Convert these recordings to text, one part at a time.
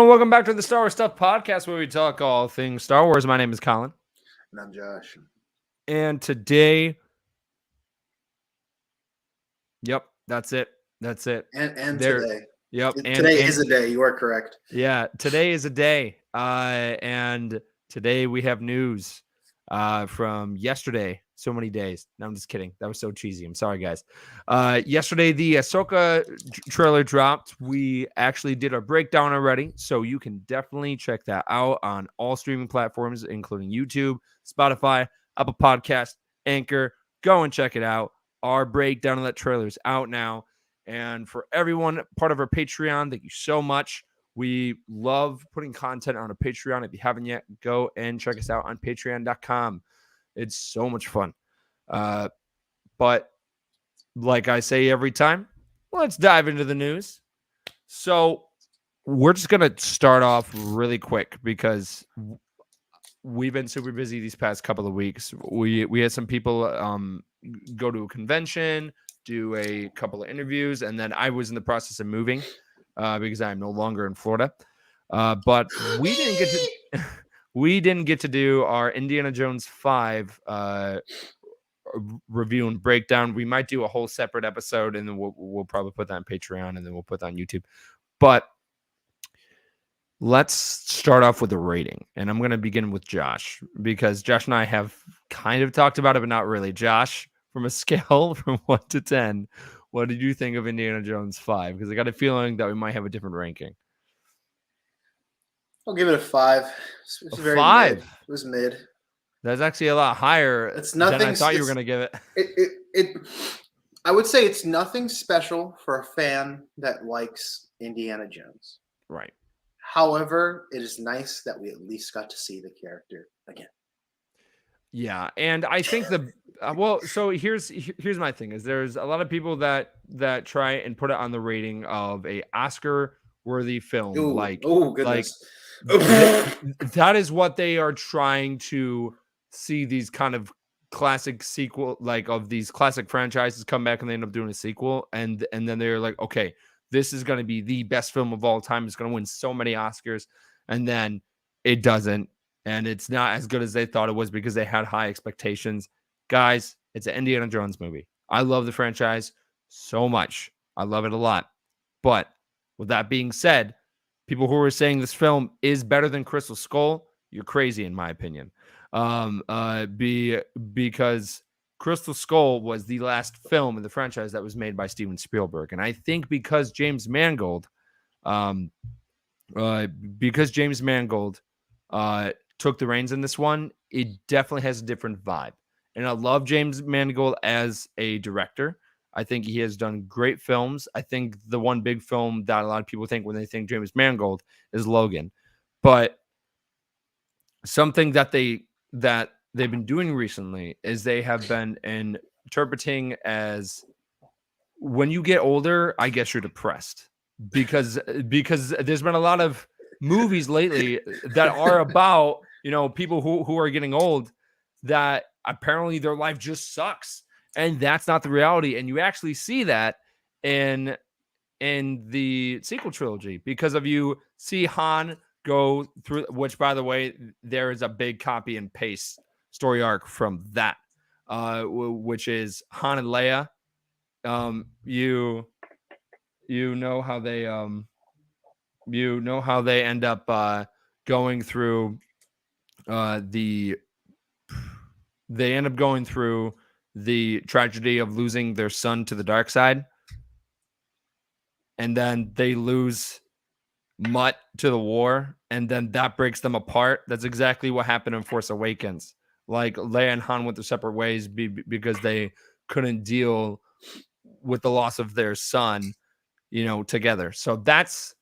and welcome back to the Star Wars Stuff Podcast, where we talk all things Star Wars. My name is Colin. And I'm Josh. And today, that's it. And There, today. and Today is a day. You are correct. Yeah, today is a day. And today we have news from yesterday. So many days. No, I'm just kidding. That was so cheesy. I'm sorry, guys. Yesterday, the Ahsoka trailer dropped. We actually did a breakdown already, so you can definitely check that out on all streaming platforms, including YouTube, Spotify, Apple Podcast, Anchor. Go and check it out. Our breakdown of that trailer is out now. And for everyone part of our Patreon, thank you so much. We love putting content on a Patreon. If you haven't yet, go and check us out on patreon.com. It's so much fun. But like I say every time, let's dive into the news. So we're just going to start off really quick because we've been super busy these past couple of weeks. We had some people go to a convention, do a couple of interviews, and then I was in the process of moving because I'm no longer in Florida. But we didn't get to do our Indiana Jones 5 review and breakdown. We might do a whole separate episode, and then we'll probably put that on Patreon, and then we'll put that on YouTube. But let's start off with the rating, and I'm going to begin with Josh because Josh and I have kind of talked about it, but not really. Josh, from a scale from 1 to 10, what did you think of Indiana Jones 5? Because I got a feeling that we might have a different ranking. I'll give it a 5. It was very 5? Mid. It was mid. That's actually a lot higher than I thought you were going to give it. I would say it's nothing special for a fan that likes Indiana Jones. Right. However, it is nice that we at least got to see the character again. Yeah, and I think so here's my thing is there's a lot of people that try and put it on the rating of a Oscar-worthy film. Goodness. That is what they are trying to see, these kind of classic sequel, like of these classic franchises come back and they end up doing a sequel, and then they're like, okay, this is going to be the best film of all time. It's going to win so many Oscars, and then it doesn't, and it's not as good as they thought it was because they had high expectations. Guys, it's an Indiana Jones movie. I love the franchise so much. I love it a lot. But with that being said, people who are saying this film is better than Crystal Skull, you're crazy in my opinion. Because Crystal Skull was the last film in the franchise that was made by Steven Spielberg. And I think because James Mangold took the reins in this one, it definitely has a different vibe. And I love James Mangold as a director. I think he has done great films. I think the one big film that a lot of people think when they think James Mangold is Logan. But something that they've been doing recently is they have been interpreting as, when you get older, I guess you're depressed. Because there's been a lot of movies lately that are about, people who are getting old, that apparently their life just sucks. And that's not the reality. And you actually see that in the sequel trilogy, because of you see Han go through, which, by the way, there is a big copy and paste story arc from that, which is Han and Leia. You know how they end up going through the tragedy of losing their son to the dark side, and then they lose Mutt to the war, and then that breaks them apart. That's exactly what happened in Force Awakens. Like, Leia and Han went their separate ways because they couldn't deal with the loss of their son, together. So that's,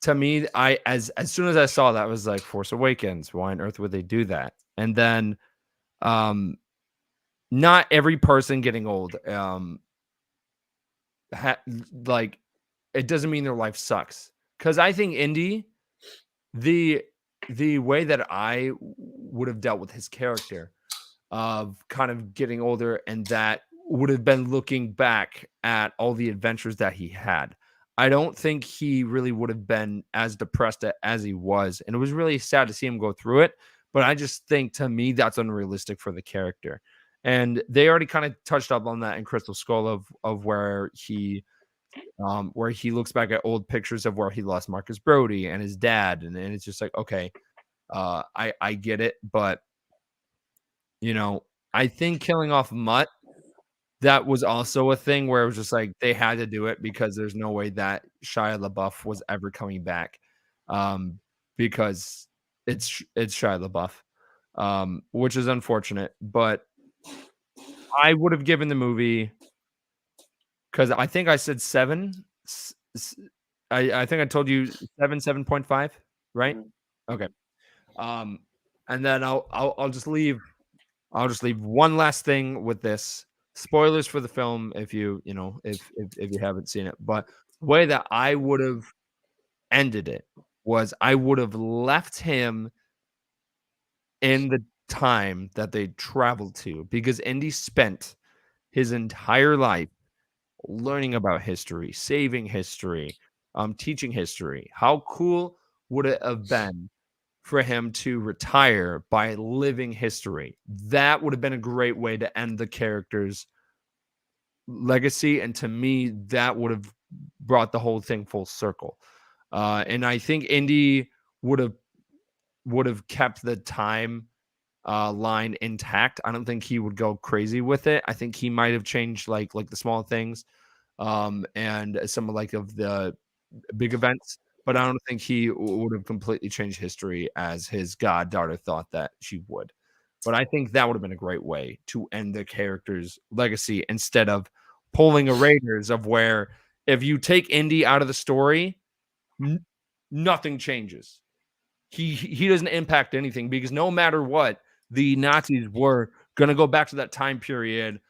to me, as soon as I saw that, I was like, Force Awakens, why on earth would they do that? And then not every person getting old it doesn't mean their life sucks. Because I think Indy, the way that I would have dealt with his character of kind of getting older, and that would have been looking back at all the adventures that he had. I don't think he really would have been as depressed as he was. And it was really sad to see him go through it. But I just think, to me, that's unrealistic for the character. And they already kind of touched up on that in Crystal Skull of where he looks back at old pictures of where he lost Marcus Brody and his dad, and it's just like, okay, I get it, but I think killing off Mutt, that was also a thing where it was just like they had to do it because there's no way that Shia LaBeouf was ever coming back, um, because it's Shia LaBeouf, which is unfortunate. But I would have given the movie, because I think I said seven. I think I told you 7.5, right? Mhm. Okay. Um, and then I'll just leave one last thing with this. Spoilers for the film if if you haven't seen it. But the way that I would have ended it was I would have left him in the time that they traveled to, because Indy spent his entire life learning about history, saving history, teaching history. How cool would it have been for him to retire by living history? That would have been a great way to end the character's legacy. And to me, that would have brought the whole thing full circle. And I think Indy would have kept the time line intact. I don't think he would go crazy with it. I think he might have changed like the small things, and some of the big events, but I don't think he would have completely changed history as his goddaughter thought that she would. But I think that would have been a great way to end the character's legacy, instead of pulling a Raiders, of where if you take Indy out of the story, n- nothing changes. He doesn't impact anything, because no matter what, the Nazis were going to go back to that time period,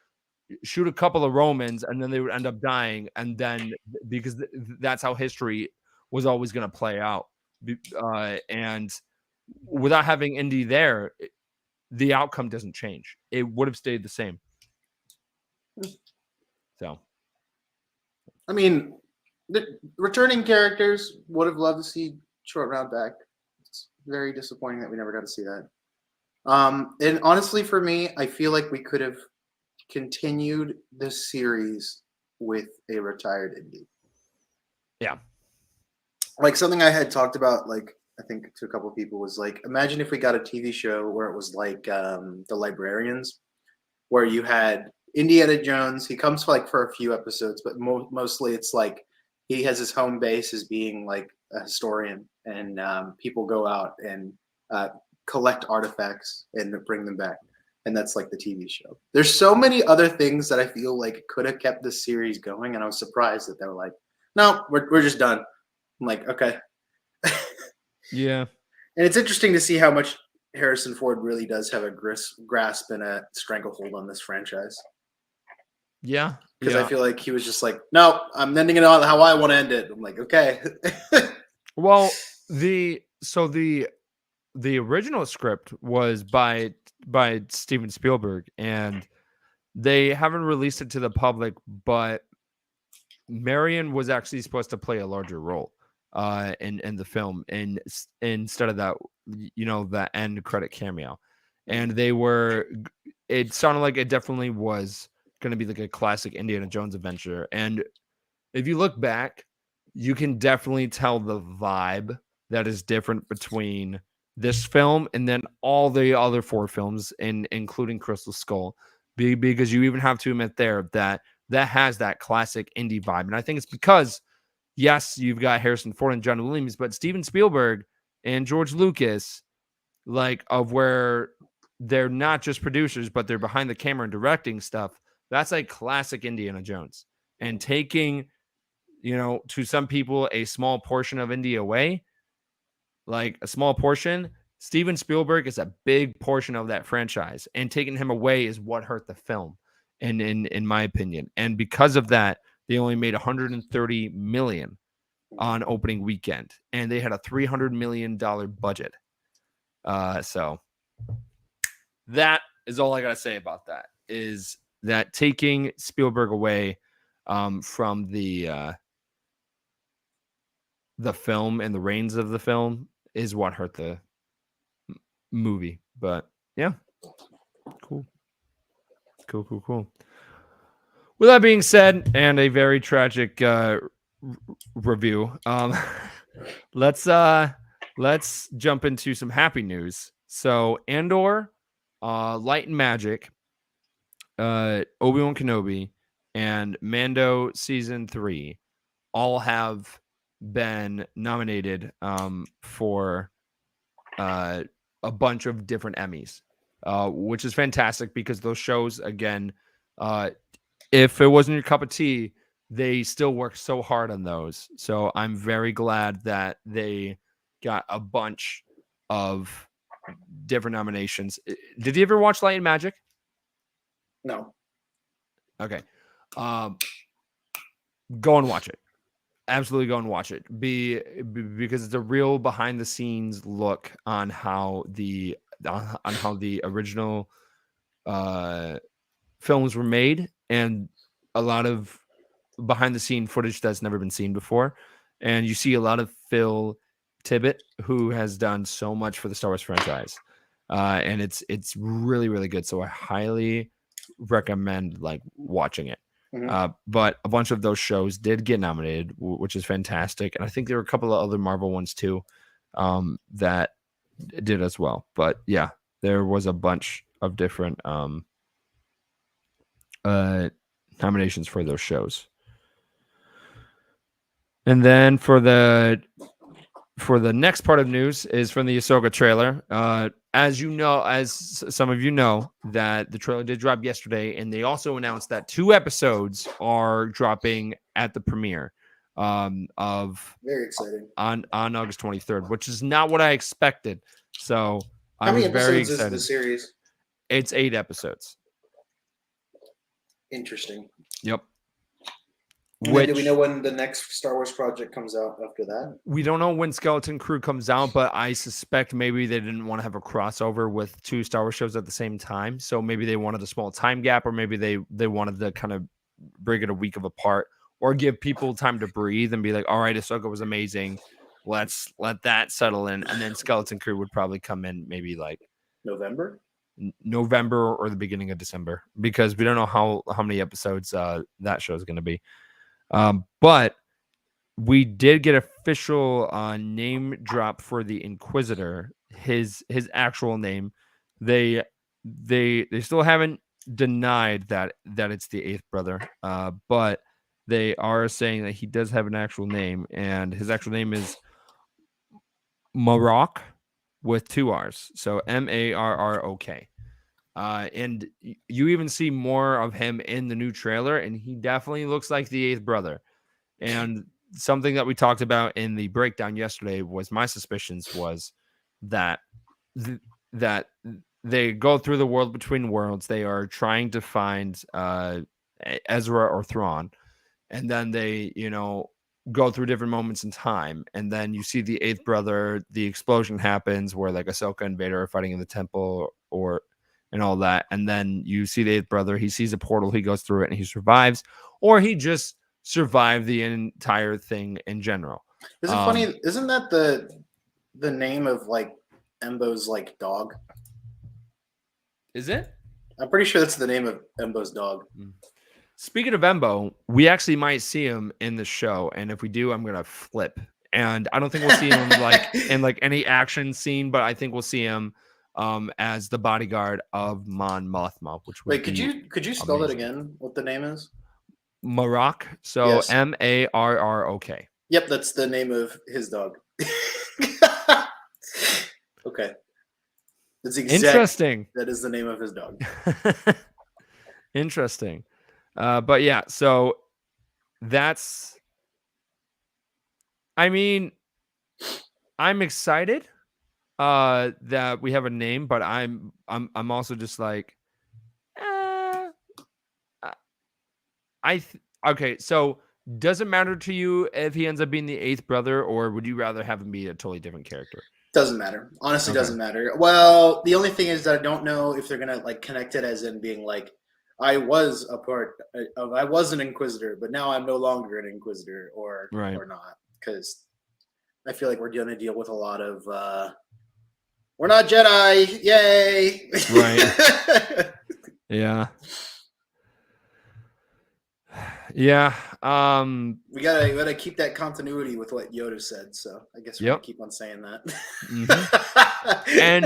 shoot a couple of Romans, and then they would end up dying. And then, because that's how history was always going to play out. And without having Indy there, the outcome doesn't change. It would have stayed the same. So, I mean, the returning characters would have loved to see Short Round back. It's very disappointing that we never got to see that. And honestly, for me, I feel like we could have continued this series with a retired Indy. yeah. Like something I had talked about, like I think to a couple of people, was like, imagine if we got a TV show where it was like The Librarians, where you had Indiana Jones. He comes for for a few episodes, but mostly it's like he has his home base as being like a historian, and people go out and uh, collect artifacts and bring them back. And that's like the TV show. There's so many other things that I feel like could have kept this series going, and I was surprised that they were like, "No, we're just done." I'm like, okay. Yeah. And it's interesting to see how much Harrison Ford really does have a grasp and a stranglehold on this franchise. Yeah. Because I Yeah. feel like he was just like, no, I'm ending it on how I want to end it. I'm like, okay. Well, the original script was by Steven Spielberg, and they haven't released it to the public, but Marion was actually supposed to play a larger role in the film, and instead of that, that end credit cameo. And it sounded like it definitely was going to be like a classic Indiana Jones adventure. And if you look back, you can definitely tell the vibe that is different between this film and then all the other four films, including Crystal Skull, because you even have to admit there that has that classic indie vibe. And I think it's because, yes, you've got Harrison Ford and John Williams, but Steven Spielberg and George Lucas, like, of where they're not just producers, but they're behind the camera and directing stuff. That's like classic Indiana Jones. And taking, to some people, a small portion of Indy away, like a small portion, Steven Spielberg is a big portion of that franchise, and taking him away is what hurt the film, in my opinion. And because of that, they only made 130 million on opening weekend, and they had a $300 million budget. So that is all I gotta say about that. Is that taking Spielberg away from the the film and the reins of the film is what hurt the movie. But yeah, cool. With that being said, and a very tragic review, let's jump into some happy news. So Andor, Light and Magic, Obi-Wan Kenobi, and Mando season 3 all have been nominated for a bunch of different Emmys, which is fantastic because those shows, again, if it wasn't your cup of tea, they still work so hard on those. So I'm very glad that they got a bunch of different nominations. Did you ever watch Light and Magic? No. Okay. Go and watch it. Absolutely go and watch it. Because it's a real behind the scenes look on how the original films were made, and a lot of behind the scene footage that's never been seen before. And you see a lot of Phil Tippett, who has done so much for the Star Wars franchise. And it's really, really good. So I highly recommend like watching it. But a bunch of those shows did get nominated, which is fantastic. And I think there were a couple of other Marvel ones too that did as well. But yeah, there was a bunch of different nominations for those shows. And then for the next part of news is from the Ahsoka trailer. As you know, as some of you know, that the trailer did drop yesterday, and they also announced that 2 episodes are dropping at the premiere of Very exciting on August 23rd, which is not what I expected. So How many was very episodes excited. is the series? It's 8 episodes. Interesting. Yep. And then do we know when the next Star Wars project comes out after that? We don't know when Skeleton Crew comes out, but I suspect maybe they didn't want to have a crossover with 2 Star Wars shows at the same time. So maybe they wanted a small time gap, or maybe they wanted to kind of bring it a week of apart, or give people time to breathe and be like, all right, Ahsoka was amazing. Let's let that settle in. And then Skeleton Crew would probably come in maybe like November or the beginning of December, because we don't know how many episodes that show is going to be. But we did get official name drop for the Inquisitor, his actual name. They still haven't denied that it's the 8th brother, but they are saying that he does have an actual name, and his actual name is Marok with 2 R's, so Marrok. And you even see more of him in the new trailer, and he definitely looks like the 8th brother. And something that we talked about in the breakdown yesterday was my suspicions was that that they go through the world between worlds. They are trying to find Ezra or Thrawn, and then they, go through different moments in time, and then you see the 8th brother. The explosion happens where like Ahsoka and Vader are fighting in the temple, and all that, and then you see the 8th brother. He sees a portal, he goes through it, and he survives, or he just survive the entire thing in general. Is it funny? Isn't that the name of like Embo's like dog? Is it? I'm pretty sure that's the name of Embo's dog. Speaking of Embo, we actually might see him in the show, and if we do, I'm gonna flip. And I don't think we'll see him like in like any action scene, but I think we'll see him as the bodyguard of Mon Mothma. Which would could you spell that again? What the name is? Marok. So yes. Marrok. Yep, that's the name of his dog. Okay. That's interesting. That is the name of his dog. Interesting. But yeah, so that's, I mean, I'm excited that we have a name, but I'm also just like, okay, so does it matter to you if he ends up being the 8th brother, or would you rather have him be a totally different character? Doesn't matter. Honestly, doesn't matter. Well, the only thing is that I don't know if they're gonna like connect it as in being like, I was an Inquisitor, but now I'm no longer an Inquisitor, or not, because I feel like we're going to deal with a lot of we're not Jedi, yay! Right. Yeah. Yeah. We gotta keep that continuity with what Yoda said. So I guess we're gonna Yep. keep on saying that. And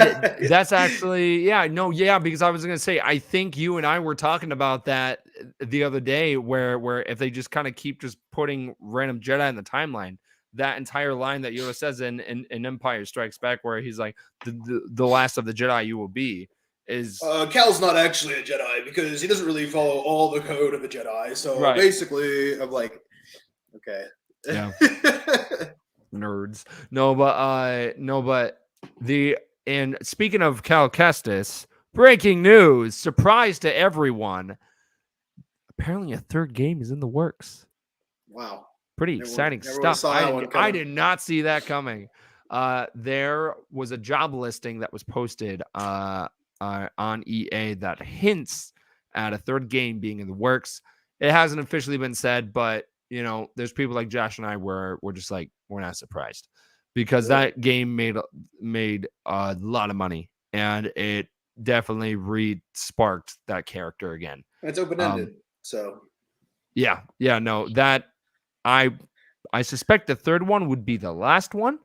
that's actually, yeah, because I was gonna say, I think you and I were talking about that the other day, where if they just kind of keep just putting random Jedi in the timeline, that entire line that Yoda says in Empire Strikes Back, where he's like, the last of the Jedi you will be, is Cal's not actually a Jedi because he doesn't really follow all the code of a Jedi. So right. basically, I'm like, okay, Yeah. Nerds. No, but and speaking of Cal Kestis, breaking news, surprise to everyone. Apparently a third game is in the works. Wow, Pretty exciting never would have stuff. saw that one I coming. did not see that coming. There was a job listing that was posted on EA that hints at a third game being in the works. It hasn't officially been said, but there's people like Josh and I where we're just like, we're not surprised, because Really? that game made a lot of money, and it definitely re-sparked that character again. And it's open ended, so Yeah, no, that I suspect the third one would be the last one.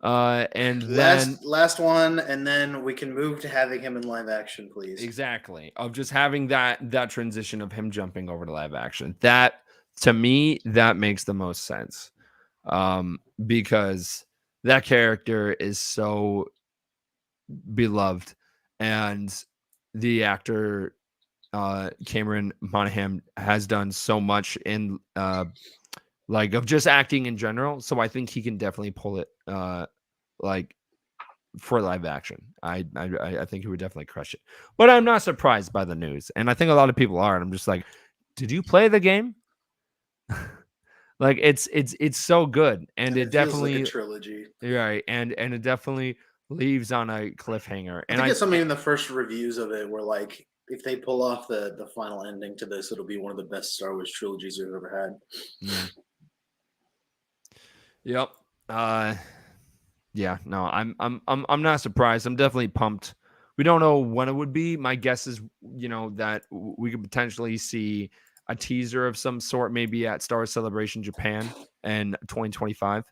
And then last one, and then we can move to having him in live action, please. exactly, of just having that transition of him jumping over to live action. That, to me, that makes the most sense. Because that character is so beloved, and the actor Cameron Monaghan has done so much in like of just acting in general. So I think he can definitely pull it like for live action. I think he would definitely crush it. But I'm not surprised by the news, and I think a lot of people are. And I'm just like, did you play the game? Like it's so good, and it definitely feels like a trilogy. Right, and it definitely leaves on a cliffhanger. I And think some even the first reviews of it were like, if they pull off the final ending to this, it'll be one of the best Star Wars trilogies we've ever had. Yep. Yeah. No, I'm not surprised. I'm definitely pumped. We don't know when it would be. My guess is, that we could potentially see a teaser of some sort, maybe at Star Wars Celebration Japan in 2025.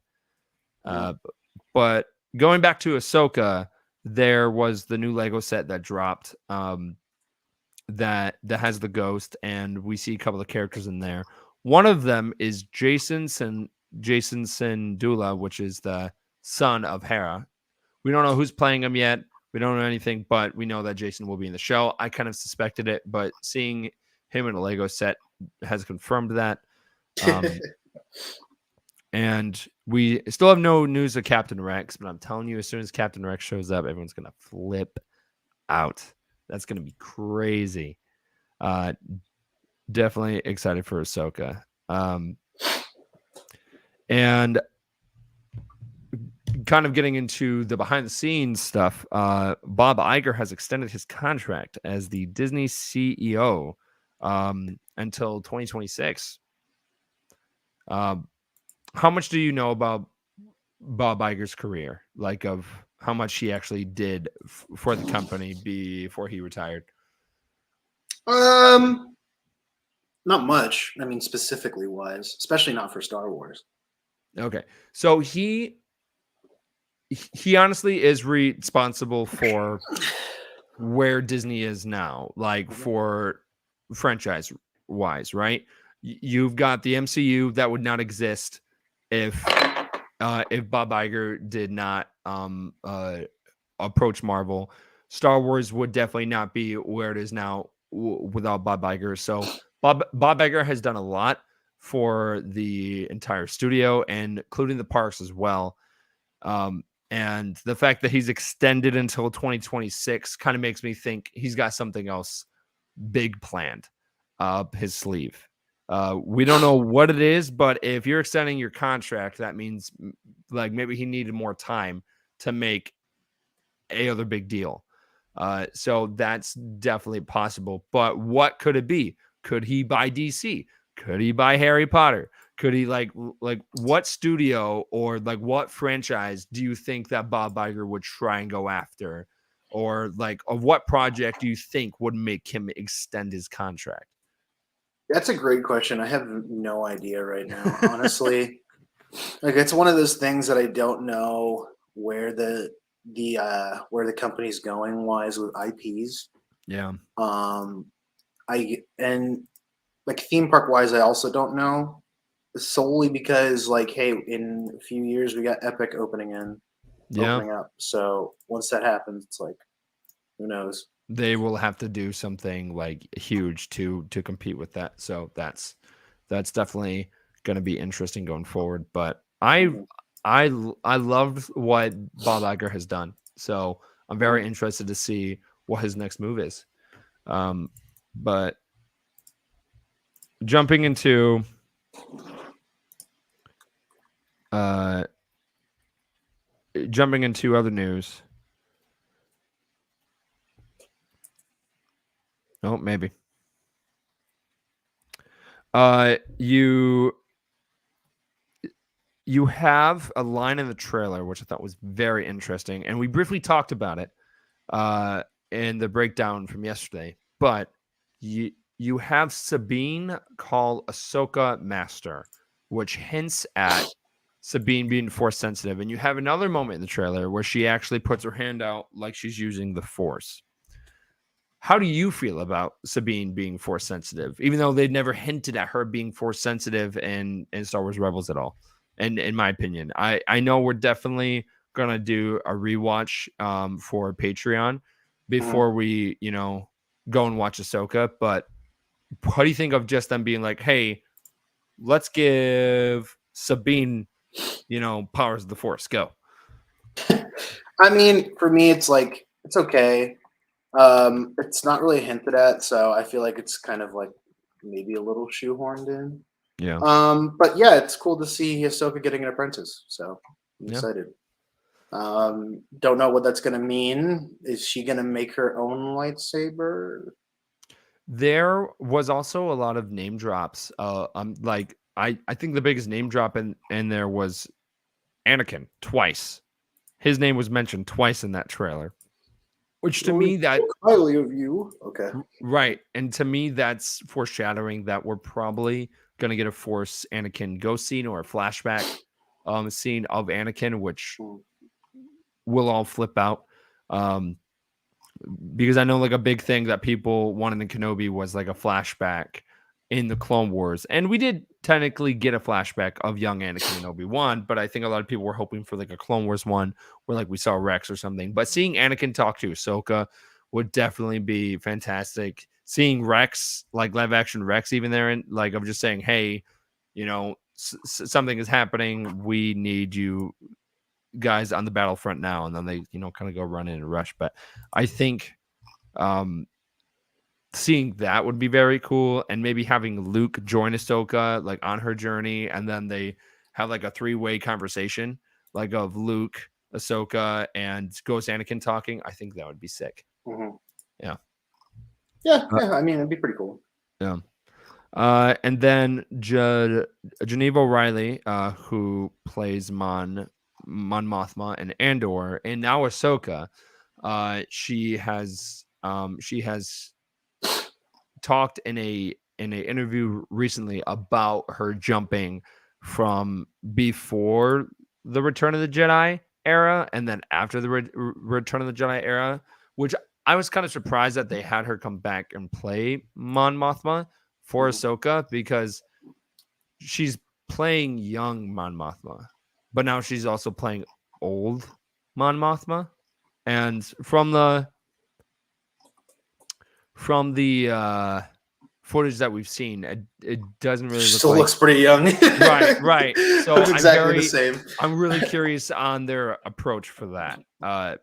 But going back to Ahsoka, there was the new Lego set that dropped. That has the ghost, and we see a couple of characters in there. One of them is Jason Syndulla, which is the son of Hera. We don't know who's playing him yet. We don't know anything, but we know that Jason will be in the show. I kind of suspected it, but seeing him in a Lego set has confirmed that. And we still have no news of Captain Rex, but I'm telling you, as soon as Captain Rex shows up, everyone's going to flip out. That's going to be crazy. Definitely excited for Ahsoka. And kind of getting into the behind the scenes stuff, Bob Iger has extended his contract as the Disney CEO until 2026. How much do you know about Bob Iger's career? Like, of how much he actually did for the company before he retired? Not much. I mean, specifically wise, especially not for Star Wars. Okay, so he honestly is responsible for where Disney is now, like for franchise wise, right? You've got the MCU that would not exist if Bob Iger did not approach Marvel. Star Wars would definitely not be where it is now without Bob Iger. So Bob Iger has done a lot for the entire studio, and including the parks as well. And the fact that he's extended until 2026 kind of makes me think he's got something else big planned up his sleeve. We don't know what it is, but if you're extending your contract, that means like maybe he needed more time to make a other big deal. So that's definitely possible. But what could it be? Could he buy DC? Could he buy Harry Potter? Could he like what studio or like what franchise do you think that Bob Iger would try and go after? Or like of what project do you think would make him extend his contract? That's a great question. I have no idea right now, honestly. Like it's one of those things that I don't know where where the company's going wise with IPs. Yeah. Um, and like theme park wise, I also don't know solely because like, hey, in a few years we got Epic Yeah. opening up. So once that happens, it's like, who knows? They will have to do something like huge to compete with that. So that's definitely going to be interesting going forward. But Mhm. I loved what Bob Iger has done. So I'm very Mhm. interested to see what his next move is. But jumping into uh jumping into other news. Oh, maybe. You have a line in the trailer which I thought was very interesting, and we briefly talked about it in the breakdown from yesterday. But you have Sabine call Ahsoka Master, which hints at Sabine being Force sensitive, and you have another moment in the trailer where she actually puts her hand out like she's using the Force. How do you feel about Sabine being Force sensitive, even though they'd never hinted at her being Force sensitive in Star Wars Rebels at all? And in my opinion, I know we're definitely gonna do a rewatch for Patreon Mhm. before we go and watch Ahsoka. But what do you think of just them being like, hey, let's give Sabine powers of the Force, go? I mean, for me, it's like it's okay. It's not really hinted at, so I feel like it's kind of like maybe a little shoehorned in. Yeah, But yeah, it's cool to see Ahsoka getting an apprentice, so I'm yeah. excited. Don't know what that's gonna mean. Is she gonna make her own lightsaber? There was also a lot of name drops. Like I think the biggest name drop in there was Anakin twice. His name was mentioned twice in that trailer, which to Oh, me that highly of you. Okay. right, and to me that's foreshadowing that we're probably gonna get a Force Anakin ghost scene or a flashback scene of Anakin, which Mm. will all flip out. Um, because I know like a big thing that people wanted in Kenobi was like a flashback in the Clone Wars, and we did technically get a flashback of young Anakin and Obi-Wan, but I think a lot of people were hoping for like a Clone Wars one where like we saw Rex or something. But seeing Anakin talk to Ahsoka would definitely be fantastic. Seeing Rex, like live action Rex, even there, and like I'm just saying, hey, something is happening. We need you guys on the battlefront now, and then they kind of go run in a rush. But I think um seeing that would be very cool, and maybe having Luke join Ahsoka like on her journey, and then they have like a three-way conversation like of Luke, Ahsoka, and Ghost Anakin talking. I think that would be sick. Mhm. Yeah. Yeah, uh, yeah. I mean, it'd be pretty cool. yeah. And then Geneva O'Reilly, who plays Mon Mothma and Andor, and now Ahsoka, she has talked in a interview recently about her jumping from before the Return of the Jedi era and then after the Return of the Jedi era, which I was kind of surprised that they had her come back and play Mon Mothma for Mhm. Ahsoka because she's playing young Mon Mothma, but now she's also playing old Mon Mothma. And from the footage that we've seen, it doesn't really She look still like looks pretty young. right. So That's exactly the same. I'm really curious on their approach for that.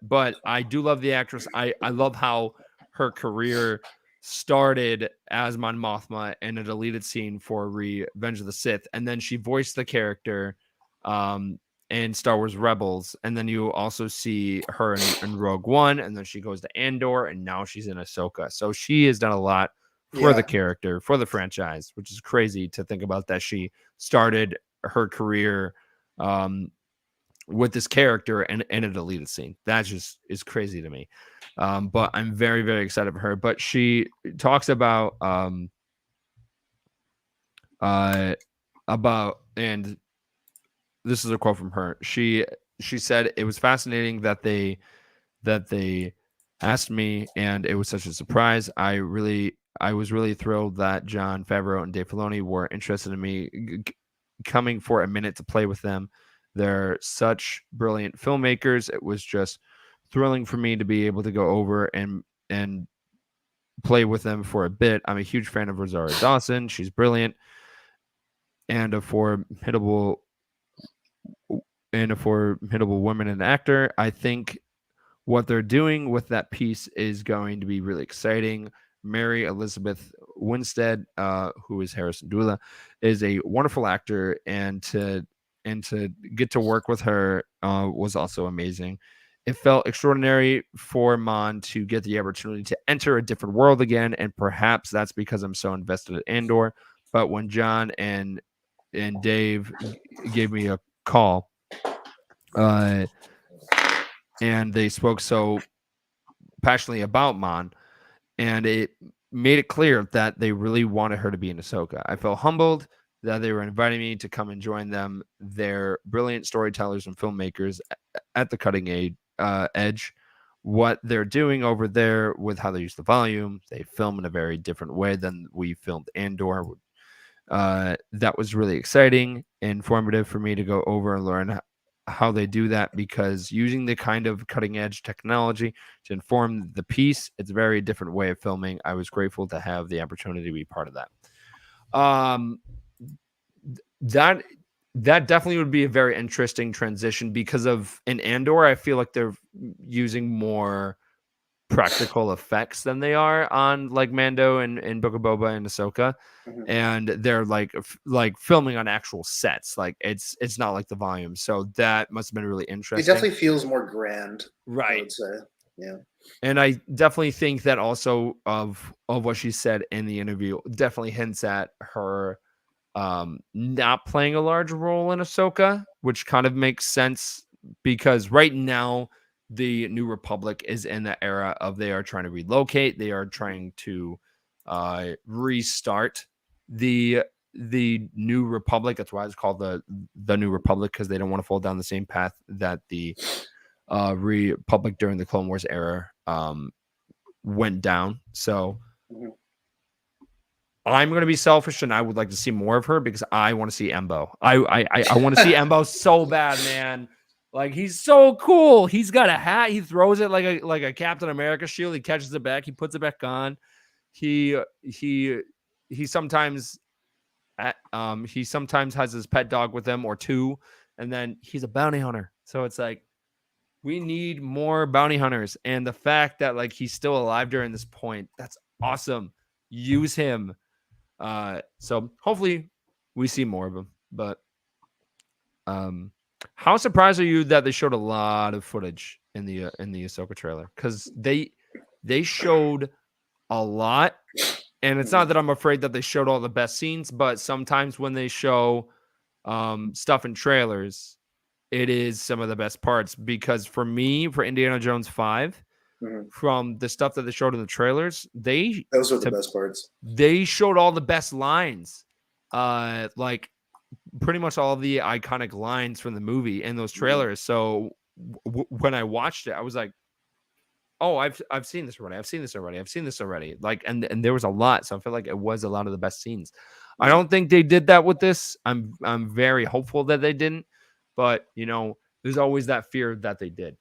But I do love the actress. I love how her career started as Mon Mothma in a deleted scene for Revenge of the Sith, and then she voiced the character um in Star Wars Rebels, and then you also see her in Rogue One, and then she goes to Andor, and now she's in Ahsoka. So she has done a lot for the Yeah. character, for the franchise, which is crazy to think about that she started her career um, with this character and a deleted scene. That just is crazy to me. But I'm very, very excited for her. But she talks uh, and this is a quote from her. She said it was fascinating that they asked me, and it was such a surprise. I was really thrilled that John Favreau and Dave Filoni were interested in me coming for a minute to play with them. They're such brilliant filmmakers. It was just thrilling for me to be able to go over and play with them for a bit. I'm a huge fan of Rosario Dawson. She's brilliant and a formidable woman and actor. I think what they're doing with that piece is going to be really exciting. Mary Elizabeth Winstead, who is Harrison Dula, is a wonderful actor, and to get to work with her was also amazing. It felt extraordinary for Mon to get the opportunity to enter a different world again, and perhaps that's because I'm so invested in Andor. But when John and Dave gave me a call, uh, and they spoke so passionately about Mon, and it made it clear that they really wanted her to be in Ahsoka. I felt humbled that they were inviting me to come and join them. They're brilliant storytellers and filmmakers at the cutting edge. What they're doing over there with how they use the volume, they film in a very different way than we filmed Andor. That was really exciting, informative for me to go over and learn how they do that, because using the kind of cutting edge technology to inform the piece, it's a very different way of filming. I was grateful to have the opportunity to be part of that. That that definitely would be a very interesting transition, because of in Andor, I feel like they're using more practical effects than they are on like Mando and Book of Boba and Ahsoka, Mhm. and they're like filming on actual sets. Like it's not like the volume, so that must have been really It interesting. definitely feels more grand, I Right. would say. Yeah. And I definitely think that also of what she said in the interview definitely hints at her not playing a large role in Ahsoka, which kind of makes sense, because right now the New Republic is in the era of they are trying to relocate, they are trying to restart the New Republic. That's why it's called the New Republic, because they don't want to fall down the same path that the Republic during the Clone Wars era went down. So Mhm. I'm going to be selfish, and I would like to see more of her because I want to see Embo. I want to see Embo so bad, man. Like, he's so cool. He's got a hat. He throws it like a Captain America shield. He catches it back. He puts it back on. He he he sometimes he sometimes has his pet dog with him, or two, and then he's a bounty hunter. So it's like, we need more bounty hunters, and the fact that like he's still alive during this point, that's awesome. Use him. So hopefully we see more of him. But um, how surprised are you that they showed a lot of footage in the Ahsoka trailer? Because they showed a lot, and it's not Mhm. that I'm afraid that they showed all the best scenes, but sometimes when they show stuff in trailers, it is some of the best parts. Because for me, for Indiana Jones 5, Mhm. from the stuff that they showed in the trailers, Those are the best parts. they showed all the best lines. Like pretty much all of the iconic lines from the movie in those Mhm. trailers. So when I watched it, I was like, "Oh, I've seen this already. I've seen this already. I've seen this already." Like, and there was a lot, so I feel like it was a lot of the best scenes. I Mhm. don't think they did that with this. I'm very hopeful that they didn't, but there's always that fear that they did.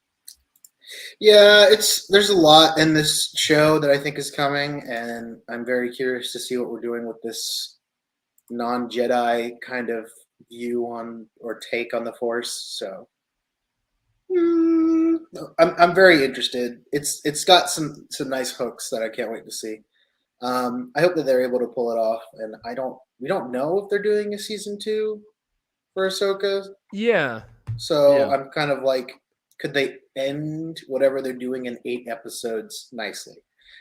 Yeah, there's a lot in this show that I think is coming, and I'm very curious to see what we're doing with this non-Jedi kind of view on or take on the Force. So mm, I'm very interested. It's got some nice hooks that I can't wait to see. I hope that they're able to pull it off, and we don't know if they're doing a season two for Ahsoka. Yeah, So yeah. I'm kind of like, could they end whatever they're doing in 8 episodes nicely?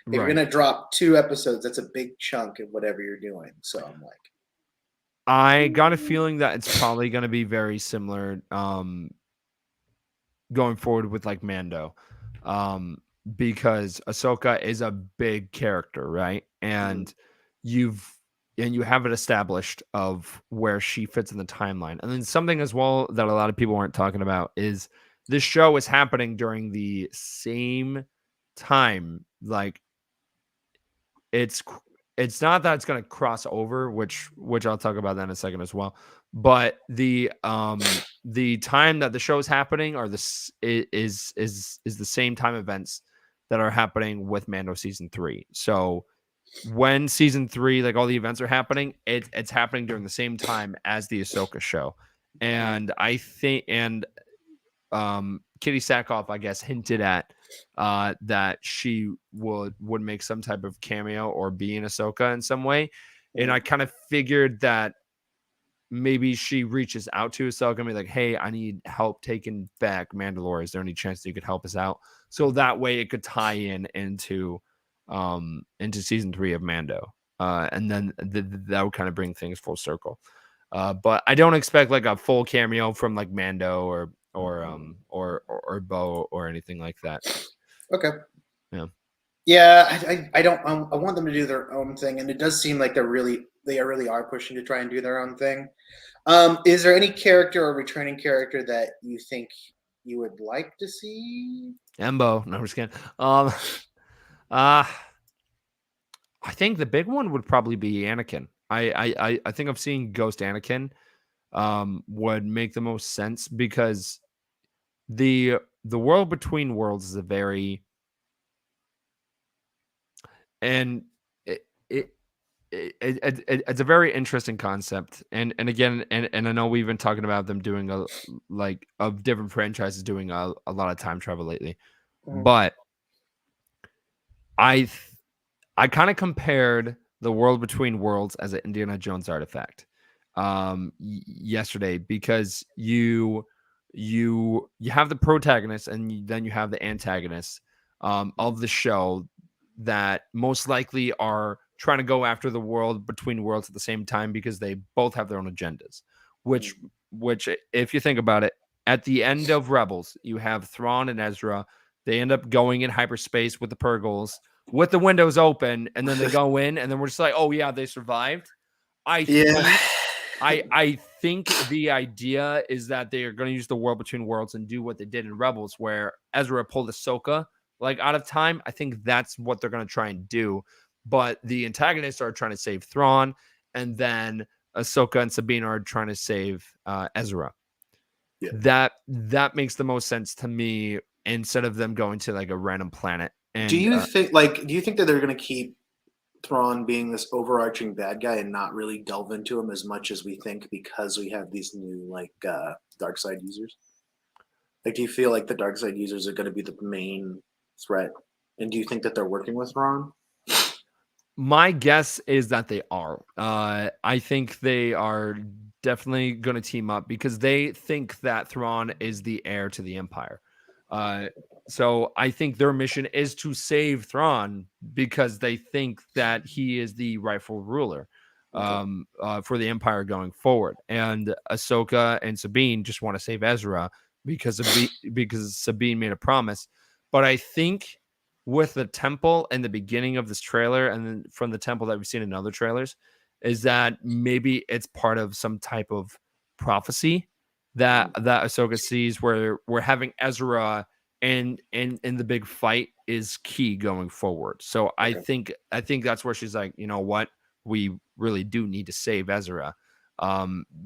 If you're Right. gonna drop 2 episodes, that's a big chunk of whatever you're doing. So I'm like, I got a feeling that it's probably going to be very similar going forward with like Mando. Um because Ahsoka is a big character, right? mhm, You've you have it established of where she fits in the timeline. And then something as well that a lot of people aren't talking about is this show is happening during the same time. Like it's it's not that it's going to cross over, which I'll talk about that in a second as well. But the time that the show is happening are this is the same time events that are happening with Mando season 3. So when season 3, like all the events are happening, it's happening during the same time as the Ahsoka show. And I think Kitty Sackhoff, I guess, hinted at that she would make some type of cameo or be in Ahsoka in some way. And mhm, I kind of figured that maybe she reaches out to Ahsoka and be like, "Hey, I need help taking back Mandalore. Is there any chance that you could help us out?" So that way it could tie in into season 3 of Mando. And then that would kind of bring things full circle. But I don't expect like a full cameo from like Mando or Bo or anything like that. okay. Yeah. Yeah, I don't. I want them to do their own thing, and it does seem like they really are pushing to try and do their own thing. Is there any character or returning character that you think you would like to see? Embo. No, I'm just kidding. Um uh I think the big one would probably be Anakin. I think I've seen Ghost Anakin would make the most sense because the world between worlds is a very and it, it's a very interesting concept and again and I know we've been talking about them doing a like of different franchises doing a lot of time travel lately, Mhm, but I th- I kind of compared the world between worlds as an Indiana Jones artifact yesterday because you have the protagonist and then you have the antagonist of the show that most likely are trying to go after the world between worlds at the same time because they both have their own agendas. Which mhm. which if you think about it, at the end of Rebels, you have Thrawn and Ezra. They end up going in hyperspace with the Purgles with the windows open, and then they go in, and then we're just like, oh yeah, they survived. I Yeah. think I think the idea is that they are going to use the world between worlds and do what they did in Rebels, where Ezra pulled Ahsoka like out of time. I think that's what they're going to try and do. But the antagonists are trying to save Thrawn, and then Ahsoka and Sabine are trying to save Ezra. Yeah. That makes the most sense to me instead of them going to like a random planet and Do you think that they're going to keep Thrawn being this overarching bad guy and not really delve into him as much as we think because we have these new dark side users? Like, do you feel like the dark side users are going to be the main threat? And do you think that they're working with Thrawn? My guess is that they are. I think they are definitely going to team up because they think that Thrawn is the heir to the Empire. Uh, so I think their mission is to save Thrawn because they think that he is the rightful ruler Okay. for the Empire going forward. And Ahsoka and Sabine just want to save Ezra because Sabine made a promise. But I think with the temple in the beginning of this trailer and then from the temple that we've seen in other trailers is that maybe it's part of some type of prophecy that Mm, Ahsoka sees where we're having Ezra and in the big fight is key going forward. So okay. I think that's where she's like, you know what, we really do need to save Ezra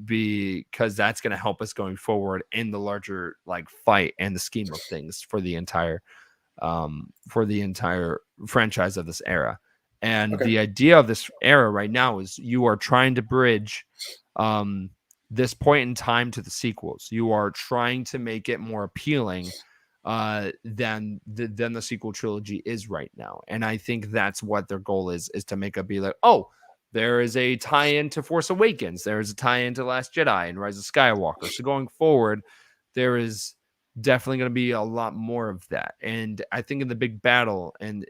because that's going to help us going forward in the larger like fight and the scheme of things for the entire franchise of this era. And Okay. the idea of this era right now is you are trying to bridge um, this point in time to the sequels. You are trying to make it more appealing than the sequel trilogy is right now. And I think that's what their goal is to make it be like, oh, there is a tie-in to Force Awakens. There is a tie-in to Last Jedi and Rise of Skywalker. So going forward, there is definitely going to be a lot more of that. And I think in the big battle and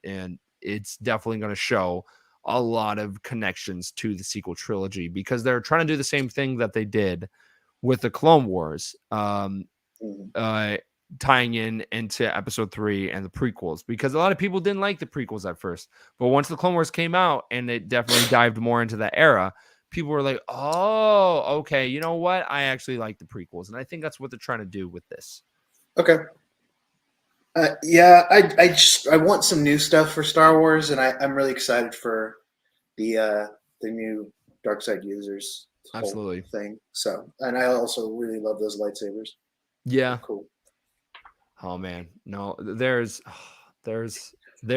it's definitely going to show a lot of connections to the sequel trilogy because they're trying to do the same thing that they did with the Clone Wars, tying in into episode 3 and the prequels, because a lot of people didn't like the prequels at first, but once the Clone Wars came out and it definitely dived more into that era, people were like, oh, okay, you know what? I actually like the prequels. And I think that's what they're trying to do with this. Okay. Yeah, I want some new stuff for Star Wars, and I'm really excited for the new dark side users Absolutely thing. So, and I also really love those lightsabers. Yeah. They're cool. Oh man, no, there's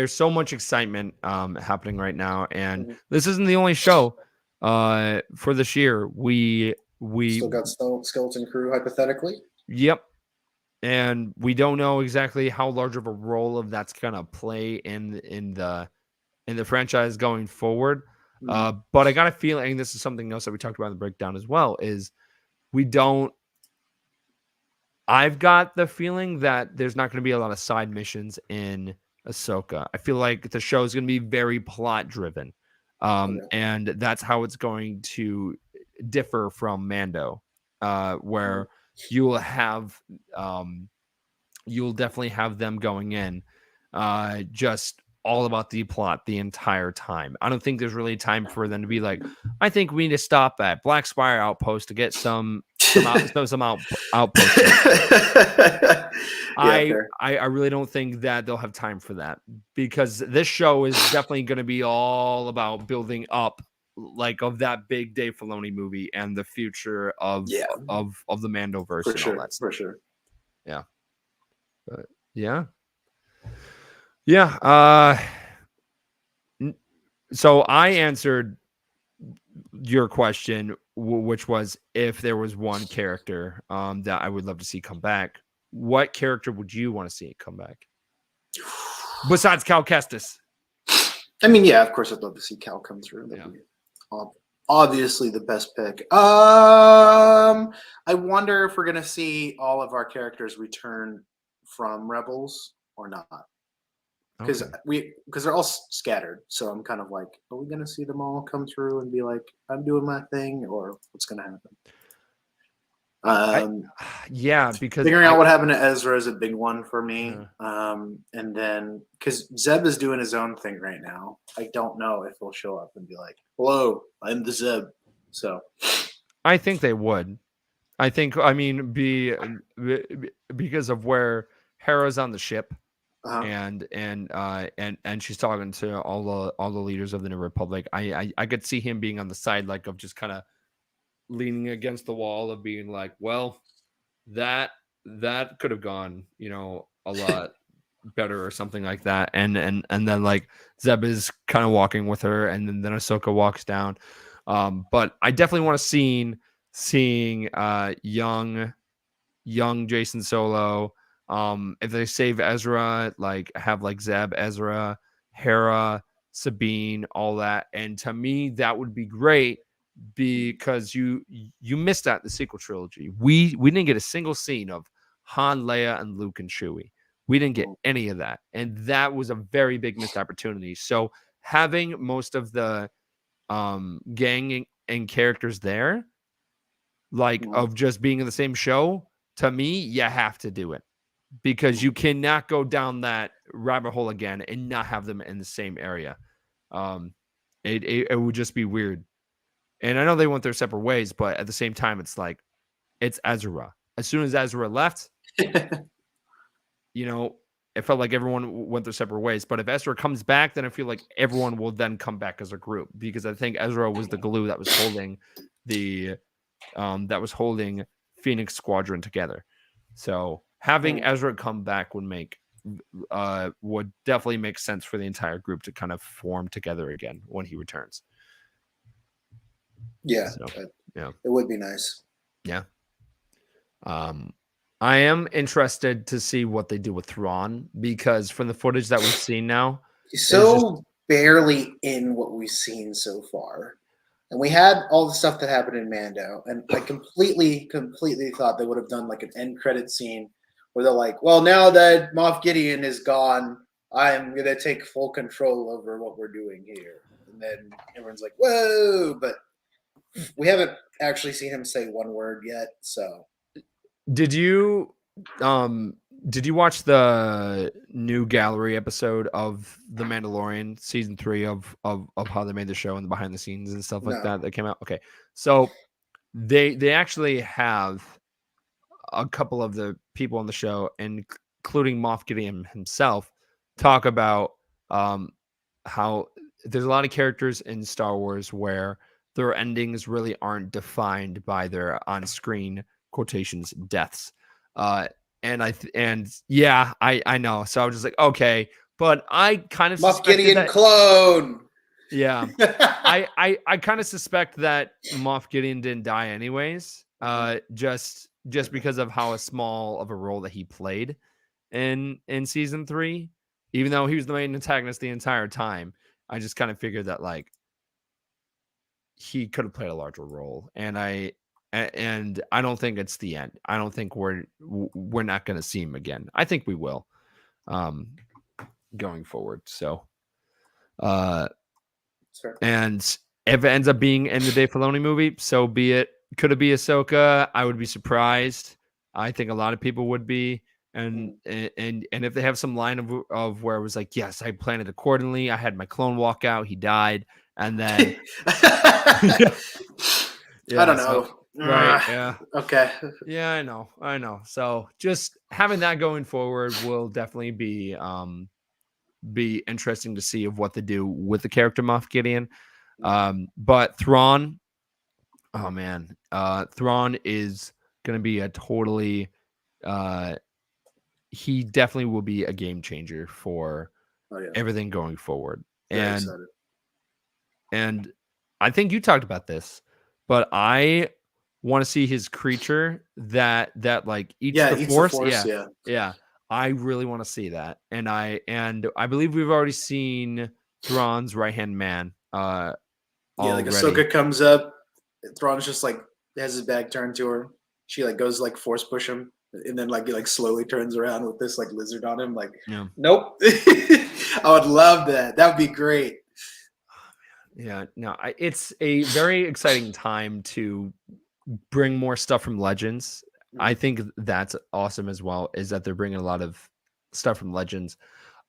so much excitement happening right now, and this isn't the only show for this year. We still got Skeleton Crew hypothetically. Yep. And we don't know exactly how large of a role of that's gonna play in the franchise going forward. But I got a feeling, this is something else that we talked about in the breakdown as well, is I've got the feeling that there's not going to be a lot of side missions in Ahsoka. I feel like the show is going to be very plot driven. And that's how it's going to differ from Mando, where you'll definitely have them going in just all about the plot the entire time. I don't think there's really time for them to be like, I think we need to stop at Black Spire Outpost to get some outposts. I really don't think that they'll have time for that, because this show is definitely going to be all about building up of that big Dave Filoni movie and the future of the Mandoverse and all that stuff. For sure. Yeah. But yeah. So I answered your question, which was if there was one character that I would love to see come back. What character would you want to see come back besides Cal Kestis? I mean, yeah, of course, I'd love to see Cal come through. That'd be obviously the best pick. I wonder if we're gonna see all of our characters return from Rebels or not, because they're all scattered. So I'm kind of like, are we gonna see them all come through and be like, I'm doing my thing, or what's gonna happen? Because figuring out what happened to Ezra is a big one for me. And then because Zeb is doing his own thing right now, I don't know if he'll show up and be like, hello, I'm the Zeb. So I think they would. Because of where Hera's on the ship, and she's talking to all the leaders of the New Republic. I could see him being on the side, of just kind of leaning against the wall of being like, well, that could have gone, a lot better or something like that. And then Zeb is kind of walking with her, and then Ahsoka walks down. But I definitely want to seeing young Jason Solo. If they save Ezra, have Zeb, Ezra, Hera, Sabine, all that. And to me, that would be great, because you missed out the sequel trilogy. We didn't get a single scene of Han, Leia, and Luke and Chewie. We didn't get any of that, and that was a very big missed opportunity. So having most of the gang and characters there, of just being in the same show, to me, you have to do it, because you cannot go down that rabbit hole again and not have them in the same area. It would just be weird. And I know they went their separate ways, but at the same time, it's Ezra. As soon as Ezra left, it felt like everyone went their separate ways. But if Ezra comes back, then I feel like everyone will then come back as a group, because I think Ezra was the glue that was holding Phoenix Squadron together. So having Ezra come back would definitely make sense for the entire group to kind of form together again when he returns. Yeah, it would be nice. Yeah. I am interested to see what they do with Thrawn, because from the footage that we've seen now, he's so barely in what we've seen so far. And we had all the stuff that happened in Mando, and I completely thought they would have done an end credit scene where they're like, well, now that Moff Gideon is gone, I'm gonna take full control over what we're doing here. And then everyone's like, whoa, but we haven't actually seen him say one word yet, so Did you watch the new gallery episode of The Mandalorian season 3 of how they made the show and the behind the scenes and stuff like no. that came out? Okay. So they actually have a couple of the people on the show, including Moff Gideon himself, talk about how there's a lot of characters in Star Wars where their endings really aren't defined by their on-screen quotations deaths. Uh, and yeah, I know. So I was just like, okay, but I kind of Moff suspected Gideon that. clone. Yeah, I kind of suspect that Moff Gideon didn't die anyways. Just because of how small of a role that he played in season 3, even though he was the main antagonist the entire time. I just kind of figured that like he could have played a larger role, and I don't think it's the end. I don't think we're not going to see him again. I think we will, going forward. So, Sure. and if it ends up being in the Dave Filoni movie, so be it. Could it be Ahsoka? I would be surprised. I think a lot of people would be. And if they have some line of where it was like, yes, I planned it accordingly. I had my clone walk out. He died. And then I don't know. right. Yeah. Okay. Yeah, I know. So just having that going forward will definitely be interesting to see of what they do with the character Moff Gideon. But Thrawn, oh man, Thrawn is gonna be a totally he definitely will be a game changer for everything going forward. Very excited. And I think you talked about this, but I want to see his creature that like eats the force. Yeah. I really want to see that. And I believe we've already seen Thrawn's right-hand man like already. Ahsoka comes up, Thrawn's just like has his back turned to her. She like goes like force push him, and then like he like slowly turns around with this like lizard on him. Like, nope. I would love that. That would be great. Yeah, no, it's a very exciting time to bring more stuff from Legends. I think that's awesome as well, is that they're bringing a lot of stuff from Legends.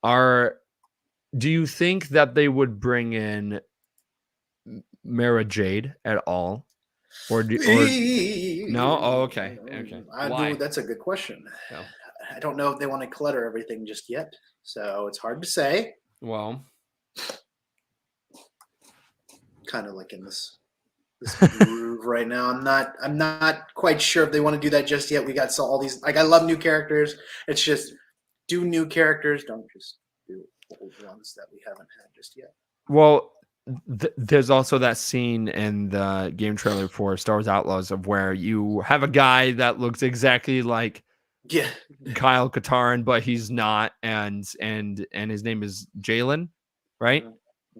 Do you think that they would bring in Mara Jade at all? Or no? Oh, okay. Why? That's a good question. No. I don't know if they want to clutter everything just yet, so it's hard to say. Well, kind of like in this groove right now. I'm not quite sure if they want to do that just yet. We got all these, like, I love new characters. It's just do new characters. Don't just do old ones that we haven't had just yet. Well, there's also that scene in the game trailer for Star Wars Outlaws of where you have a guy that looks exactly like Kyle Katarn, but he's not, and his name is Jalen, right?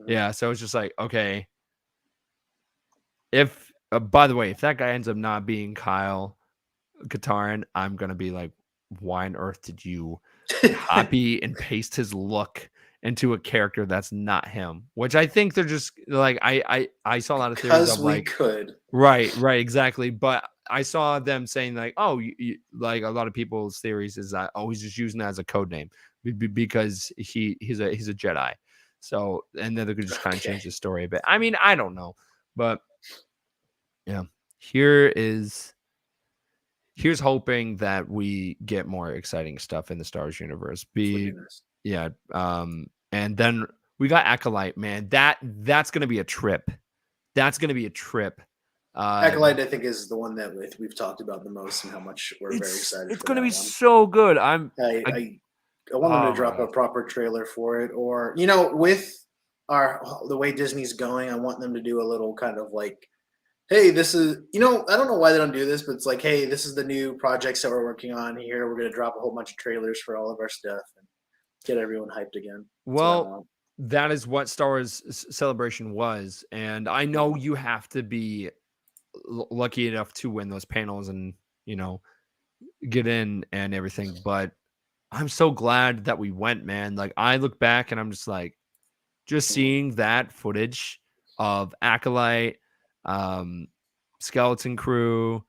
Yeah, so it's just like, okay, if by the way, if that guy ends up not being Kyle Katarn, I'm gonna be like, why on earth did you copy and paste his look into a character that's not him? Which I think they're just like, I saw a lot of theories of like, right, exactly. But I saw them saying like, oh, like a lot of people's theories is that, oh, he's just using that as a code name because he's a Jedi. So, and then they could just kind of change the story a bit. I mean, I don't know, but yeah, here's hoping that we get more exciting stuff in the Star Wars universe. Yeah. And then we got Acolyte, man. That's gonna be a trip. Acolyte, I think, is the one that we've talked about the most and how much we're very excited. It's gonna be so good. I want them to drop a proper trailer for it, or with the way Disney's going, I want them to do a little kind of like, hey, this is, I don't know why they don't do this, but it's like, hey, this is the new projects that we're working on here. We're going to drop a whole bunch of trailers for all of our stuff and get everyone hyped again. Well, that is what Star Wars Celebration was. And I know you have to be lucky enough to win those panels and, get in and everything. But I'm so glad that we went, man. Like I look back and I'm just like, just seeing that footage of Acolyte, um, Skeleton Crew.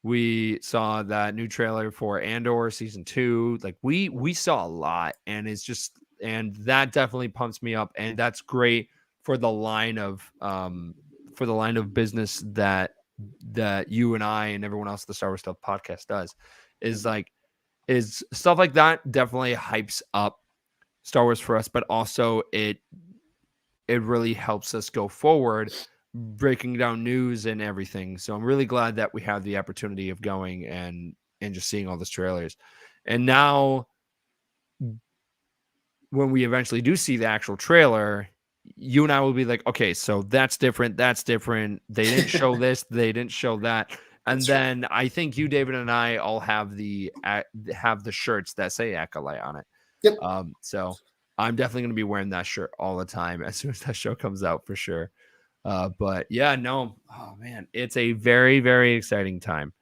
We saw that new trailer for Andor season 2. Like we saw a lot, and it's just and that definitely pumps me up, and that's great for the line of business that you and I and everyone else at the Star Wars Stuff podcast does. Is like is stuff like that definitely hypes up Star Wars for us, but also it really helps us go forward, breaking down news and everything. So I'm really glad that we have the opportunity of going and just seeing all those trailers. And now when we eventually do see the actual trailer, you and I will be like, okay, so that's different. That's different. They didn't show this. They didn't show that. And That's true. then I think you, David, and I all have the shirts that say Acolyte on it. Yep. So I'm definitely going to be wearing that shirt all the time as soon as that show comes out for sure. But yeah, no, oh man, it's a very, very exciting time.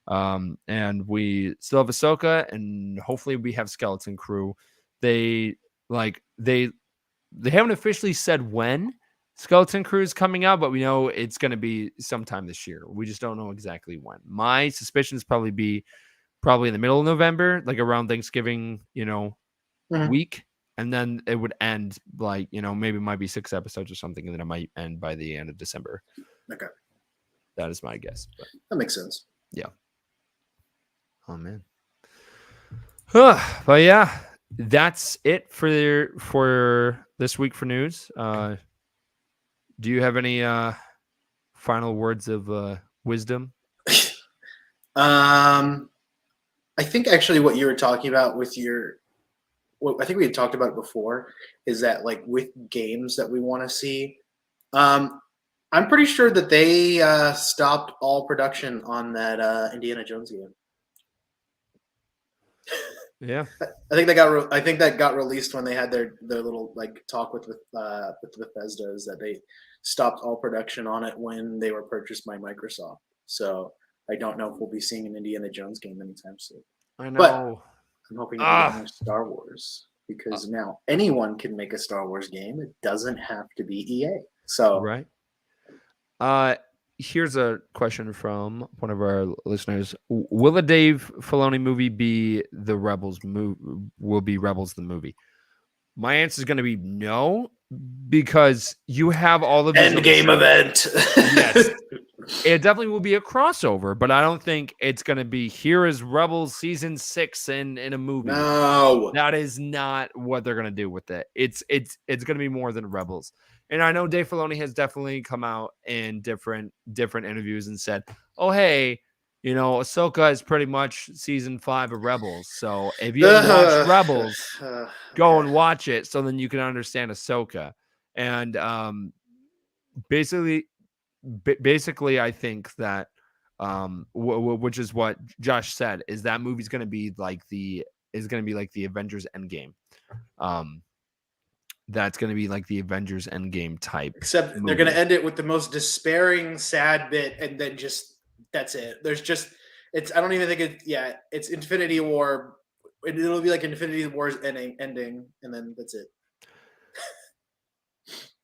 And we still have Ahsoka, and hopefully we have Skeleton Crew. They like they haven't officially said when Skeleton Crew is coming out, but we know it's going to be sometime this year. We just don't know exactly when. My suspicion is probably in the middle of November, like around Thanksgiving, Mhm. week. And then it would end like, maybe it might be 6 episodes or something. And then it might end by the end of December. Okay, That is my guess. But that makes sense. yeah. Oh, man. But yeah, that's it for this week for news. Do you have any final words of wisdom? I think actually what you were talking about with what I think we had talked about before is that like with games that we want to see, I'm pretty sure that they stopped all production on that Indiana Jones game. Yeah. I think that got released when they had their little like talk with Bethesda, is that they stopped all production on it when they were purchased by Microsoft. So I don't know if we'll be seeing an Indiana Jones game anytime soon. I But know. I'm hoping that we get more Star Wars, because now anyone can make a Star Wars game. It doesn't have to be EA. So Right. Here's a question from one of our listeners. Will a Dave Filoni movie be the Rebels movie? Will be Rebels the movie? My answer is going to be no, because you have all of these end game event. Yes. It definitely will be a crossover, but I don't think it's going to be here is Rebels season 6 in a movie. No. That is not what they're going to do with it. It's going to be more than Rebels. And I know Dave Filoni has definitely come out in different interviews and said, "Oh, hey, Ahsoka is pretty much season 5 of Rebels. So if you haven't watched Rebels, go and watch it, so then you can understand Ahsoka." And basically, I think that which is what Josh said, is that movie's going to be like the Avengers Endgame. That's going to be like the Avengers Endgame type. Except movie. They're going to end it with the most despairing, sad bit, and then just that's it. There's just I don't even think it's Infinity War. It'll be like Infinity War's ending, and then that's it.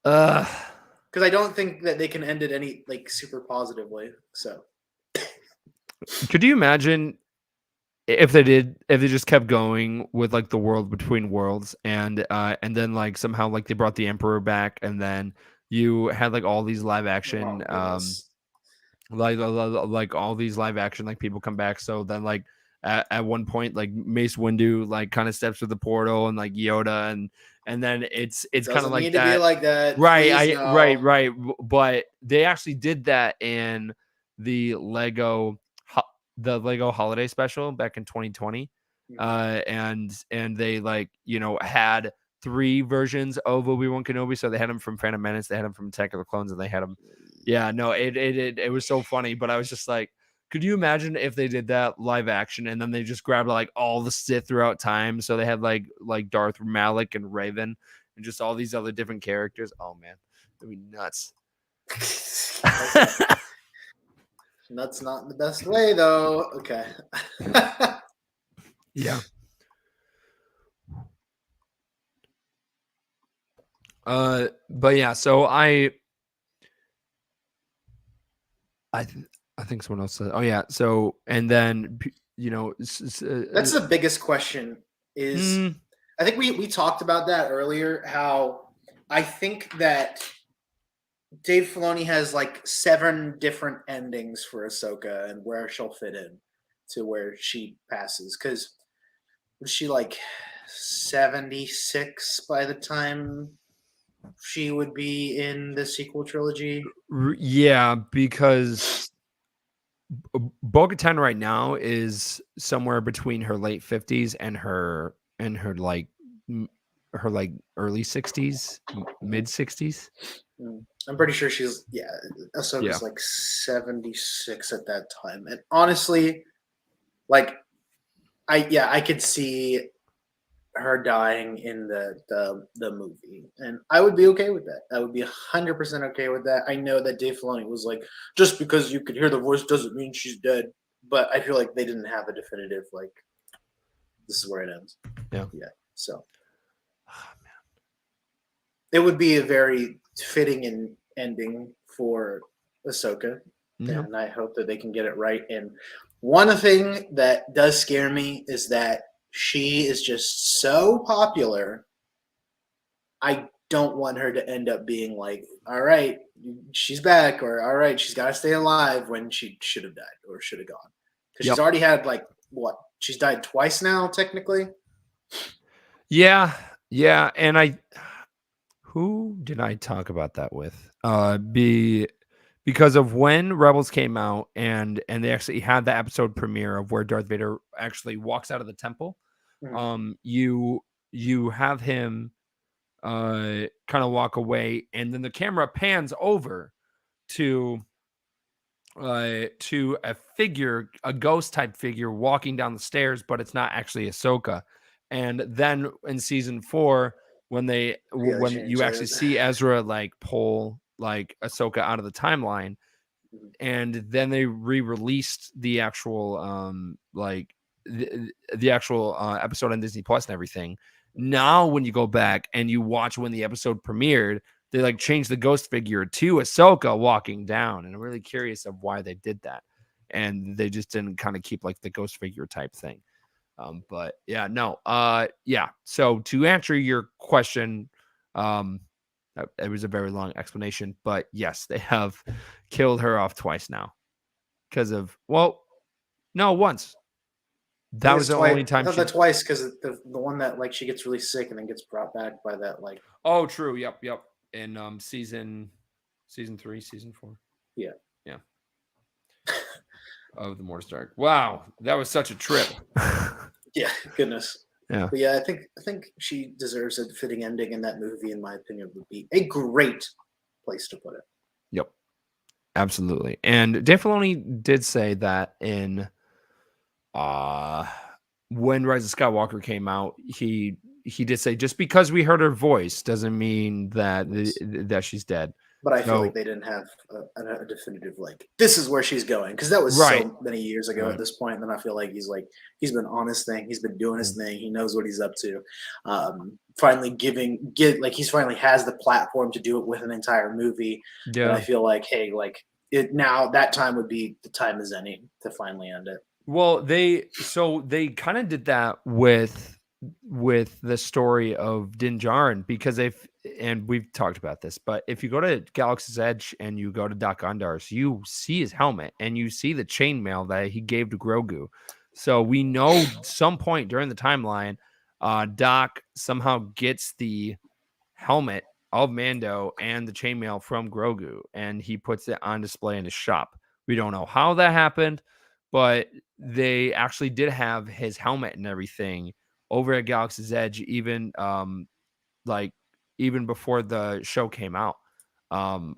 Because I don't think that they can end it any like super positively. So, could you imagine if they just kept going with like the world between worlds, and then like somehow like they brought the Emperor back, and then you had like all these live action like all these live action like people come back. So then like at one point like Mace Windu like kind of steps through the portal, and like Yoda, and then it's kind of like that. Be like that, right? no. Right. But they actually did that in the Lego holiday special back in 2020, and they like had 3 versions of Obi-Wan Kenobi. So they had him from Phantom Menace, they had him from Attack of the Clones, and they had him. Yeah, no, it was so funny. But I was just like, could you imagine if they did that live action, and then they just grabbed like all the Sith throughout time? So they had like Darth Malik and Raven and just all these other different characters. Oh man, that'd be nuts. Nuts not in the best way though. Okay. Yeah. But yeah, so I think someone else said, oh yeah, so and then That's the biggest question. Is mm, I think we talked about that earlier. How I think that Dave Filoni has like 7 different endings for Ahsoka and where she'll fit in to where she passes. Because was she like 76 by the time she would be in the sequel trilogy? yeah, because Bo-Katan right now is somewhere between her late 50s and her like her like early 60s, mid 60s. I'm pretty sure she's Yeah. Ahsoka's like 76 at that time. And honestly, like I could see her dying in the movie, and I would be okay with that. I would be 100% okay with that. I know that Dave Filoni was like, just because you could hear the voice doesn't mean she's dead, but I feel like they didn't have a definitive like this is where it ends. Yeah. Yeah, so it would be a very fitting ending for Ahsoka, Yeah. and I hope that they can get it right. And one thing that does scare me is that she is just so popular. I don't want her to end up being like, all right, she's back, or all right, she's got to stay alive when she should have died or should have gone. Because she's Yep. already had like what? She's died twice now, technically. Yeah. Yeah. And who did I talk about that with? Because of when Rebels came out and they actually had the episode premiere of where Darth Vader actually walks out of the temple. Mhm. You have him kind of walk away, and then the camera pans over to a figure, a ghost type figure walking down the stairs, but it's not actually Ahsoka. And then in season 4, Yeah, they when you changed actually it. see Ezra like pull like Ahsoka out of the timeline, and then they re-released the actual the actual episode on Disney Plus and everything. Now when you go back and you watch when the episode premiered, they like changed the ghost figure to Ahsoka walking down, and I'm really curious of why they did that. And they just didn't kind of keep like the ghost figure type thing. But yeah, no, yeah. So to answer your question, um, it was a very long explanation, but yes, they have killed her off twice now because of no, once. I That think was it's the twice. only I time thought she. that twice because the one that like she gets really sick and then gets brought back by that like Oh, true. Yep, yep. In season 3, season 4. yeah. Yeah, of the Mortis Dark. Wow, that was such a trip. Yeah, goodness. Yeah. But yeah, I think she deserves a fitting ending, and that movie, in my opinion, would be a great place to put it. Yep. Absolutely. And Dave Filoni did say that in uh when Rise of Skywalker came out, he did say just because we heard her voice doesn't mean that Yes. that she's dead. But I feel like So they didn't have a definitive like this is where she's going because that was right, so many years ago at right. this point. And then I feel like he's been on his thing, he's been doing his Mm. thing, he knows what he's up to. Finally he's finally has the platform to do it with an entire movie. And I Yeah. feel like hey, like it now that time would be the time is any to finally end it. Well, they kind of did that with the story of Din Djarin because if and we've talked about this, but if you go to Galaxy's Edge and you go to Doc Ondars, you see his helmet and you see the chainmail that he gave to Grogu. So we know some point during the timeline, Doc somehow gets the helmet of Mando and the chainmail from Grogu, and he puts it on display in his shop. We don't know how that happened, but they actually did have his helmet and everything over at Galaxy's Edge, even like even before the show came out of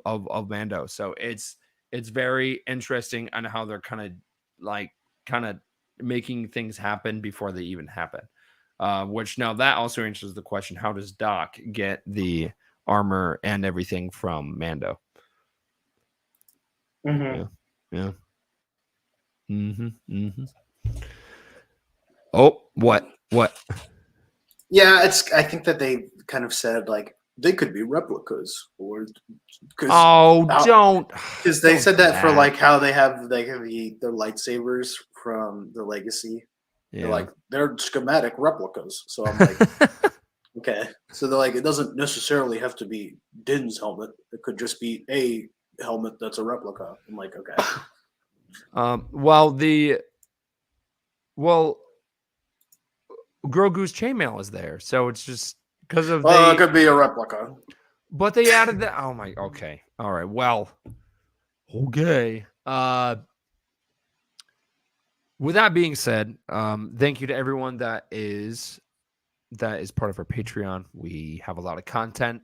Mando. So it's very interesting on how they're like kind of making things happen before they even happen. Which now that also answers the question: how does Doc get the armor and everything from Mando? Mm-hmm. Yeah, yeah. Mm-hmm. Oh, what? Yeah, it's. I think that they kind of said like they could be replicas, or because Oh, don't. they Don't said do that for that. like how they have their lightsabers from the Legacy. They're Yeah. like they're schematic replicas. So I'm like, okay. So they're like, it doesn't necessarily have to be Din's helmet. It could just be a helmet that's a replica. I'm like, okay. Well, well, Grogu's chainmail is there, so it's just because of Well, it could be a replica. but they added that. Oh my. Okay. All right. Well. Okay. With that being said, thank you to everyone that is part of our Patreon. We have a lot of content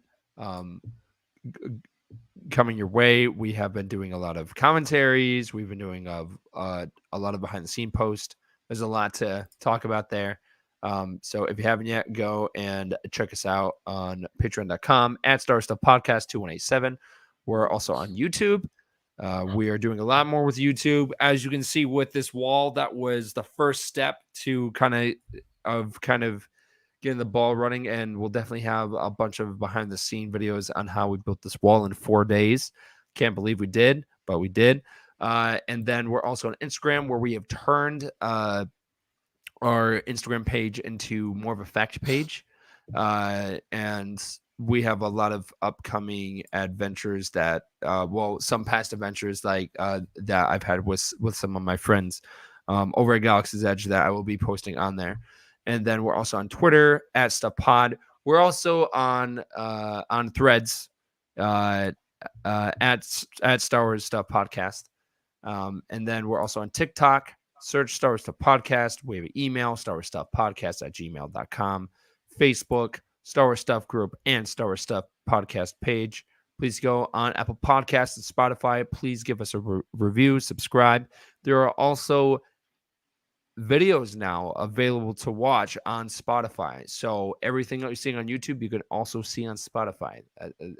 coming your way. We have been doing a lot of commentaries. We've been doing a lot of behind the scene posts. There's a lot to talk about there. So if you haven't yet, go and check us out on patreon.com at Star Stuff Podcast 2187. We're also on YouTube. We are doing a lot more with YouTube. As you can see with this wall, that was the first step to kind of getting the ball running, and we'll definitely have a bunch of behind the scene videos on how we built this wall in 4 days. Can't believe we did, but we did. And then we're also on Instagram, where we have turned our Instagram page into more of a fact page. And we have a lot of upcoming adventures that, some past adventures like that I've had with some of my friends over at Galaxy's Edge that I will be posting on there. And then we're also on Twitter at Stuff Pod. We're also on Threads at Star Wars Stuff Podcast. And then we're also on TikTok. Search Star Wars Stuff Podcast. We have an email, starwarsstuffpodcast@gmail.com. Facebook, Star Wars Stuff Group, and Star Wars Stuff Podcast page. Please go on Apple Podcasts and Spotify. Please give us a review, subscribe. There are also videos now available to watch on Spotify. So everything that you're seeing on YouTube, you can also see on Spotify.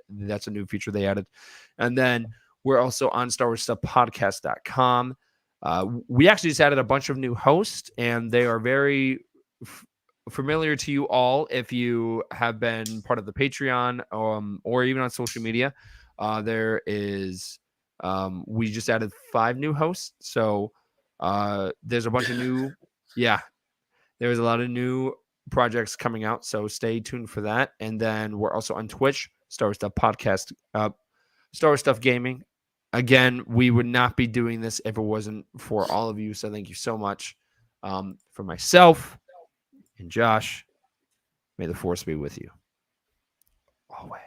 That's a new feature they added. And then we're also on StarWarsStuffPodcast.com. We actually just added a bunch of new hosts, and they are very familiar to you all if you have been part of the Patreon or even on social media. There is, we just added 5 new hosts. So there's a bunch of new, there's a lot of new projects coming out. So stay tuned for that. And then we're also on Twitch, Star Wars Stuff Podcast, Star Wars Stuff Gaming. Again, we would not be doing this if it wasn't for all of you. So thank you so much. For myself and Josh, may the force be with you always.